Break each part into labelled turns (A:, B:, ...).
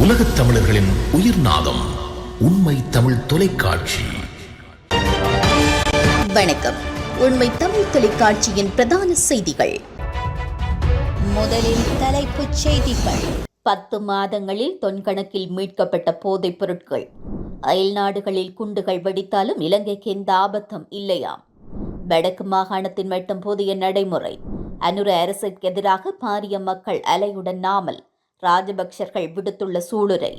A: உலகத் தமிழர்களின் உயிர்நாதம் உண்மை தமிழ் தொலைக்காட்சி.
B: வணக்கம். உண்மை தமிழ் தொலைக்காட்சியின் பிரதான செய்திகள். முதலில் தலைப்புச் செய்திகள். 10 மாதங்களில் தொன்கணக்கில் மீட்கப்பட்ட போதைப் பொருட்கள். அயல் நாடுகளில் குண்டுகள் வெடித்தாலும் இலங்கைக்கு எந்த ஆபத்தும் இல்லையாம். வடக்கு மாகாணத்தின் மட்டும் புதிய நடைமுறை. அனுர அரசுக்கு எதிராக பாரிய மக்கள் அலையுடன் நாமல். ராஜபக்சர்கள் விடுத்துள்ள சூளுரை.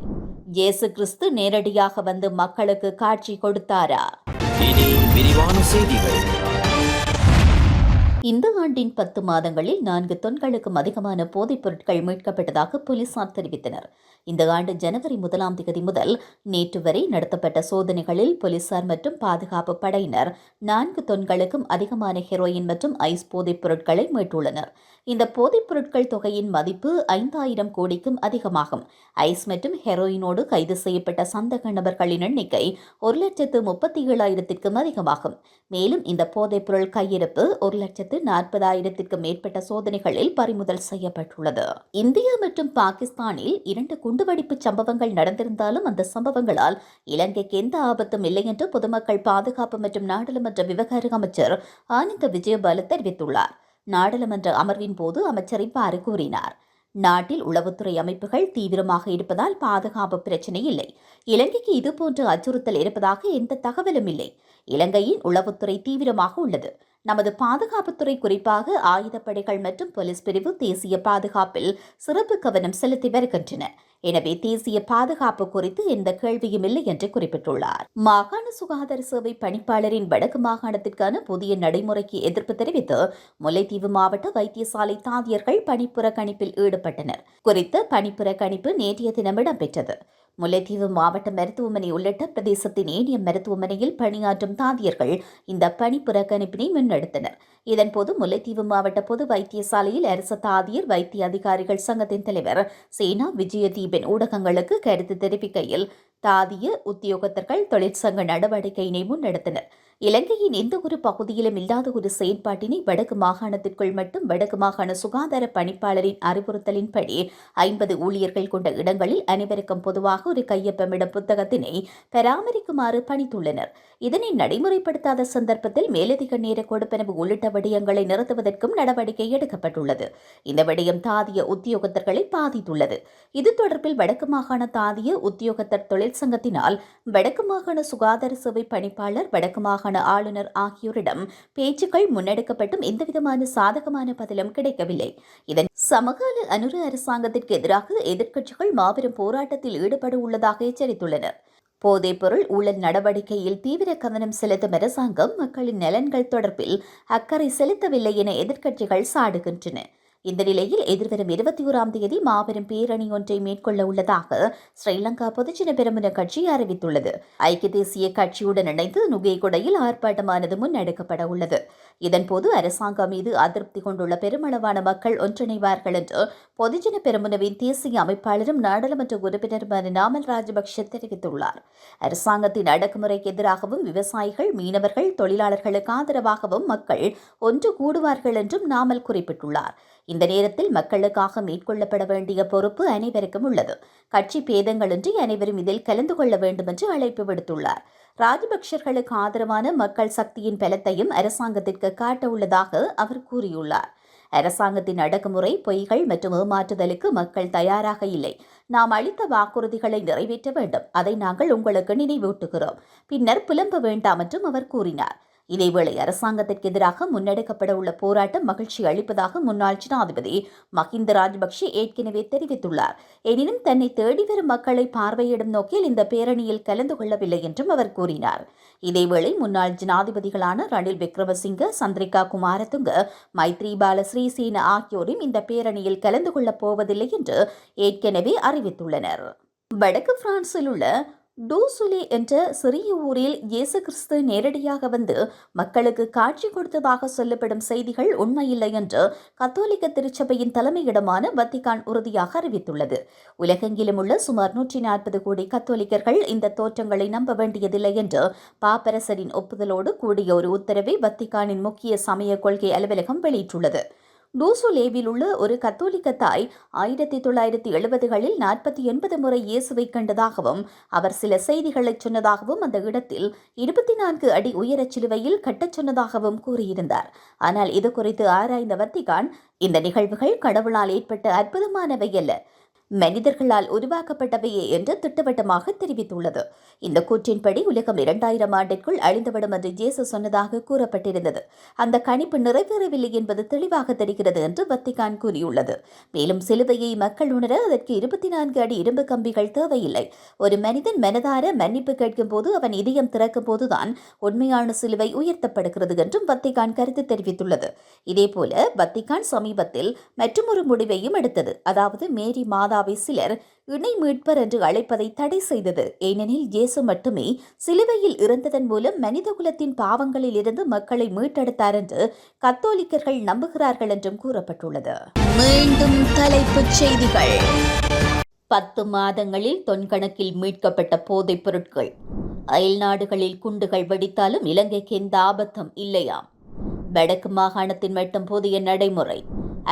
B: இயேசு கிறிஸ்து நேரடியாக வந்து மக்களுக்கு காட்சி கொடுத்தாரா?
C: இனி விரிவான செய்திகள்.
B: இந்த ஆண்டின் 10 மாதங்களில் 4 தொன்களுக்கும் அதிகமான போதைப் பொருட்கள் மீட்கப்பட்டதாக போலீசார் தெரிவித்தனர். இந்த ஆண்டு ஜனவரி 1ஆம் தேதி முதல் நேற்று வரை நடத்தப்பட்ட சோதனைகளில் போலீசார் மற்றும் பாதுகாப்பு படையினர் 4 தொன்களுக்கும் அதிகமான ஹெரோயின் மற்றும் ஐஸ் போதைப் பொருட்களை மீட்டுள்ளனர். இந்த போதைப் பொருட்கள் தொகையின் மதிப்பு 5000 கோடிக்கும் அதிகமாகும். ஐஸ் மற்றும் ஹெரோயினோடு கைது செய்யப்பட்ட சந்தக நபர்களின் எண்ணிக்கை 1,37,000க்கும் அதிகமாகும். மேலும் இந்த போதைப் பொருள் கையிருப்பு 1,40,000க்கும் மேற்பட்ட சோதனைகளில் பறிமுதல் செய்யப்பட்டுள்ளது. இந்தியா மற்றும் பாகிஸ்தானில் 2 குண்டுவெடிப்பு சம்பவங்கள் நடந்திருந்தாலும் அந்த சம்பவங்களால் இலங்கைக்கு எந்த ஆபத்தும் இல்லை என்று பொதுமக்கள் பாதுகாப்பு மற்றும் நாடாளுமன்ற விவகார அமைச்சர் ஆனந்த விஜயபால தெரிவித்துள்ளார். நாடாளுமன்ற அமர்வின் போது அமைச்சர் இவ்வாறு கூறினார். நாட்டில் உளவுத்துறை அமைப்புகள் தீவிரமாக இருப்பதால் பாதுகாப்பு பிரச்சினை இல்லை. இலங்கைக்கு இதுபோன்ற அச்சுறுத்தல் இருப்பதாக எந்த தகவலும் இல்லை. இலங்கையின் உளவுத்துறை தீவிரமாக உள்ளது. நமது பாதுகாப்புத்துறை குறிப்பாக ஆயுதப்படைகள் மற்றும் போலீஸ் பிரிவு தேசிய பாதுகாப்பில் சிறப்பு கவனம் செலுத்தி வருகின்றன. எனவே தேசிய பாதுகாப்பு குறித்து எந்த கேள்வியும் இல்லை என்று குறிப்பிட்டுள்ளார். மாகாண சுகாதார சேவை பணிப்பாளரின் வடக்கு மாகாணத்திற்கான புதிய நடைமுறைக்கு எதிர்ப்பு தெரிவித்து முல்லைத்தீவு மாவட்ட வைத்தியசாலை தாதியர்கள் பணிப்புறக்கணிப்பில் ஈடுபட்டனர். குறித்த பணிப்புறக்கணிப்பு நேற்றைய தினம் இடம்பெற்றது. முல்லைத்தீவு மாவட்ட மருத்துவமனை உள்ளிட்ட பிரதேசத்தின் ஏனைய மருத்துவமனையில் பணியாற்றும் தாதியர்கள் இந்த பணிப்புறக்கணிப்பினை முன்னெடுத்தனர். இதன்போது முல்லைத்தீவு மாவட்ட பொது வைத்தியசாலையில் அரசு தாதியர் வைத்திய அதிகாரிகள் சங்கத்தின் தலைவர் சேனா விஜயதீபன் ஊடகங்களுக்கு கருத்து தெரிவிக்கையில் தாதிய உத்தியோகத்தர்கள் தொழிற்சங்க நடவடிக்கையினை முன்னெடுத்தனர். இலங்கையின் எந்த ஒரு பகுதியிலும் இல்லாத ஒரு செயற்பாட்டினை வடக்கு மாகாணத்திற்குள் மட்டும் வடக்கு மாகாண சுகாதார பணிப்பாளரின் அறிவுறுத்தலின்படி 50 ஊழியர்கள் கொண்ட இடங்களில் அனைவருக்கும் பொதுவாக ஒரு கையொப்பமிடும் புத்தகத்தினை பராமரிக்குமாறு பணித்துள்ளனர். இதனை நடைமுறைப்படுத்தாத சந்தர்ப்பத்தில் மேலதிக நேர கொடுப்பனவு உள்ளிட்ட விடயங்களை நிறுத்துவதற்கும் நடவடிக்கை எடுக்கப்பட்டுள்ளது. இந்த விடயம் தாதிய உத்தியோகத்தர்களை பாதித்துள்ளது. இது தொடர்பில் வடக்கு மாகாண தாதிய உத்தியோகத்தர் தொழிற்சங்கத்தினால் வடக்கு மாகாண சுகாதார சேவை பணிப்பாளர் வடக்கு மாகாண ஆளுநர் ஆகியோரிடம் பேச்சுக்கள் முன்னெடுக்கப்பட்டும் எந்தவிதமான சாதகமான பதிலும் கிடைக்கவில்லை. இதன் சமகால அனுர அரசாங்கத்திற்கு எதிராக எதிர்க்கட்சிகள் மாபெரும் போராட்டத்தில் ஈடுபட உள்ளதாக எச்சரித்துள்ளனர். போதைப்பொருள் ஊழல் நடவடிக்கையில் தீவிர கவனம் செலுத்தும் அரசாங்கம் மக்களின் நலன்கள் தொடர்பில் அக்கறை செலுத்தவில்லை என எதிர்க்கட்சிகள் சாடுகின்றன. இந்த நிலையில் எதிர்வரும் 21ஆம் தேதி மாபெரும் பேரணி ஒன்றை மேற்கொள்ள உள்ளதாக ஸ்ரீலங்கா பொதுஜன பெரமுன கட்சி அறிவித்துள்ளது. ஐக்கிய தேசிய கட்சியுடன் இணைந்து நுகேகொடையில் ஆர்ப்பாட்டமானது முன்னெடுக்கப்பட உள்ளது. இதன்போது அரசாங்கம் மீது அதிருப்தி கொண்டுள்ள பெருமளவான மக்கள் ஒன்றிணைவார்கள் என்று பொதுஜன பெரமுனவின் தேசிய அமைப்பாளரும் நாடாளுமன்ற உறுப்பினருமான நாமல் ராஜபக்ஷ தெரிவித்துள்ளார். அரசாங்கத்தின் அடக்குமுறைக்கு எதிராகவும் விவசாயிகள், மீனவர்கள், தொழிலாளர்களுக்கு ஆதரவாகவும் மக்கள் ஒன்று கூடுவார்கள் என்றும் நாமல் குறிப்பிட்டுள்ளார். இந்த நேரத்தில் மக்களுக்காக மேற்கொள்ளப்பட வேண்டிய பொறுப்பு அனைவருக்கும் உள்ளது. கட்சி பேதங்களின்றி அனைவரும் இதில் கலந்து கொள்ள வேண்டும் என்று அழைப்பு விடுத்துள்ளார். ராஜபக்சர்களுக்கு ஆதரவான மக்கள் சக்தியின் பலத்தையும் அரசாங்கத்திற்கு காட்ட உள்ளதாக அவர் கூறியுள்ளார். அரசாங்கத்தின் அடக்குமுறை, பொய்கள் மற்றும் ஏமாற்றுதலுக்கு மக்கள் தயாராக இல்லை. நாம் அளித்த வாக்குறுதிகளை நிறைவேற்ற வேண்டும். அதை நாங்கள் உங்களுக்கு நினைவூட்டுகிறோம். பின்னர் புலம்ப வேண்டாம் என்றும் அவர் கூறினார். இதேவேளை அரசாங்கத்திற்கு எதிராக முன்னெடுக்கப்பட உள்ள போராட்டம் மகிழ்ச்சி அளிப்பதாக முன்னாள் ஜனாதிபதி மஹிந்த ராஜபக்ஷ ஏற்கனவே தெரிவித்துள்ளார். எனினும் தன்னை தேடி வரும் மக்களை பார்வையிடும் நோக்கில் இந்த பேரணியில் கலந்து கொள்ளவில்லை என்றும் அவர் கூறினார். இதேவேளை முன்னாள் ஜனாதிபதிகளான ரணில் விக்ரமசிங்க, சந்திரிகா குமாரதுங்க, மைத்ரிபால சிறிசேன ஆகியோரும் இந்த பேரணியில் கலந்து கொள்ளப் போவதில்லை என்று ஏற்கனவே அறிவித்துள்ளனர். வடக்கு பிரான்சில் உள்ள டூசுலே என்ற சிறிய ஊரில் இயேசு கிறிஸ்து நேரடியாக வந்து மக்களுக்கு காட்சி கொடுத்ததாக சொல்லப்படும் செய்திகள் உண்மையில்லை என்று கத்தோலிக்க திருச்சபையின் தலைமையிடமான வத்திகான் உறுதியாக அறிவித்துள்ளது. உலகெங்கிலும் உள்ள சுமார் 140 கோடி கத்தோலிக்கர்கள் இந்த தோற்றங்களை நம்ப வேண்டியதில்லை என்று பாப்பரசரின் ஒப்புதலோடு கூடிய ஒரு உத்தரவை வத்திகானின் முக்கிய சமய கொள்கை அலுவலகம் வெளியிட்டுள்ளது. டூசுலேவில் உள்ள ஒரு கத்தோலிக்க தாய் 1970களில் 49 முறை இயேசுவை கண்டதாகவும் அவர் சில செய்திகளை சொன்னதாகவும் அந்த இடத்தில் 24 அடி உயரச் சிலுவையில் கட்டச் சொன்னதாகவும் கூறியிருந்தார். ஆனால் இது குறித்து ஆராய்ந்த வத்திக்கான் இந்த நிகழ்வுகள் கடவுளால் ஏற்பட்ட அற்புதமானவை அல்ல, மனிதர்களால் உருவாக்கப்பட்டவையே என்று திட்டவட்டமாக தெரிவித்துள்ளது. இந்த கூற்றின்படி உலகம் 2000 ஆண்டிற்குள் அழிந்துவிடும் என்று இயேசு சொன்னதாக கூறப்பட்டிருந்தது. அந்த கணிப்பு நிறைவேறவில்லை என்பது தெளிவாக தெரிகிறது என்று வத்திக்கான் கூறியுள்ளது. மேலும் சிலுவையை மக்கள் உணர அதற்கு 24 அடி இரும்பு கம்பிகள் தேவையில்லை. ஒரு மனிதன் மனதார மன்னிப்பு கேட்கும் போது அவன் இதயம் திறக்கும் போதுதான் உண்மையான சிலுவை உயர்த்தப்படுகிறது என்றும் வத்திக்கான் கருத்து தெரிவித்துள்ளது. இதேபோல வத்திக்கான் சமீபத்தில் மற்றொரு முடிவையும் எடுத்தது. அதாவது மேரி மாதா சிலர் இணை மீட்பர் என்று அழைப்பதை தடை செய்தது. ஏனெனில் இயேசு மட்டுமே சிலுவையில் இறந்ததன் மூலம் மனித குலத்தின் பாவங்களில் இருந்து மக்களை மீட்டெடுத்தார் என்று கத்தோலிக்கர்கள் நம்புகிறார்கள் என்றும் கூறப்பட்டுள்ளது. மீண்டும் தலைப்புச் செய்திகள். 10 மாதங்களில் தொன்கணக்கில் மீட்கப்பட்ட போதைப் பொருட்கள். அயல் நாடுகளில் குண்டுகள் வெடித்தாலும் இலங்கைக்கு எந்த ஆபத்தும் இல்லையாம். வடக்கு மாகாணத்தின் மட்டும் புதிய நடைமுறை.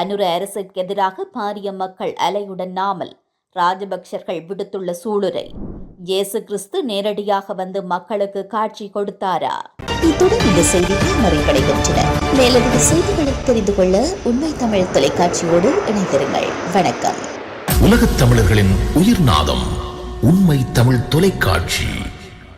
B: அனுர அரசுக்கு எதிராக பாரிய மக்கள் அலையுடன் நாமல். ராஜபக்சர்கள் விடுத்துள்ள சூளுரை. இயேசு கிறிஸ்து நேரடியாக வந்து மக்களுக்கு காட்சி கொடுத்தாரா? இத்துடன் இந்த செய்திகள் நிறைவடைகின்றன. மேலதிக செய்திகளை தெரிந்து கொள்ள உண்மை தமிழ் தொலைக்காட்சியோடு இணைந்திருங்கள். வணக்கம்.
A: உலகத் தமிழர்களின் உயிர்நாதம் உண்மை தமிழ் தொலைக்காட்சி.